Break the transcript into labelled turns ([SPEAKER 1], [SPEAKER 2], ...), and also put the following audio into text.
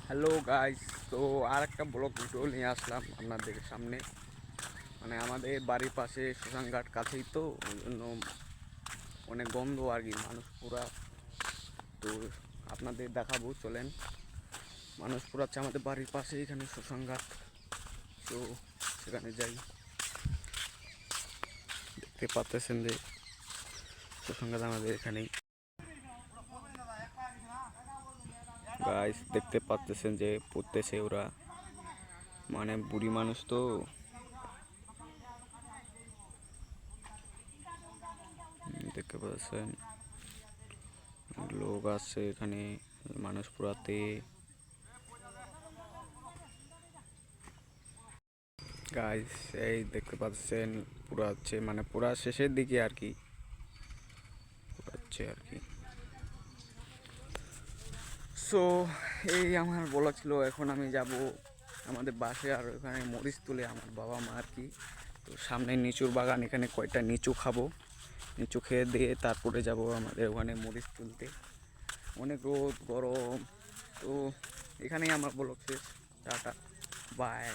[SPEAKER 1] Hello guys, তো আর একটা blog video নিয়ে আসলাম আপনাদের সামনে। মানে আমাদের বাড়ির পাশে শ্মশানঘাট কাছেই, তো ওই জন্য অনেক গন্ধ আর কি, মানুষ পুরা। তো আপনাদের দেখাবো, চলেন। মানুষ পুরাচ্ছে আমাদের বাড়ির পাশে, এখানে শ্মশানঘাট। তো সেখানে যাই। দেখতে পাচ্ছেন যে শ্মশানঘাট আমাদের এখানেই। গাইস দেখতে পাচ্ছেন যে পড়তেছে ওরা, মানে বুড়ি মানুষ তো। দেখতে পাচ্ছেন লোক আছে এখানে, মানুষ পুরাতে। গাইস এই দেখতে পাচ্ছেন পুরাচ্ছে, মানে পুরা শেষের দিকে আর কি, পুরাচ্ছে আর কি। সো এই আমার বলা ছিল, এখন আমি যাব আমাদের বাসে, আর ওখানে মরিচ তুলে আমার বাবা মা আর কি। তো সামনে নিচুর বাগান, এখানে কয়টা নিচু খাবো, নিচু খেয়ে দিয়ে তারপরে যাব আমাদের ওখানে মরিচ তুলতে। অনেক রোদ গরম। তো এখানেই আমার ব্লগ শেষ। Tata, by.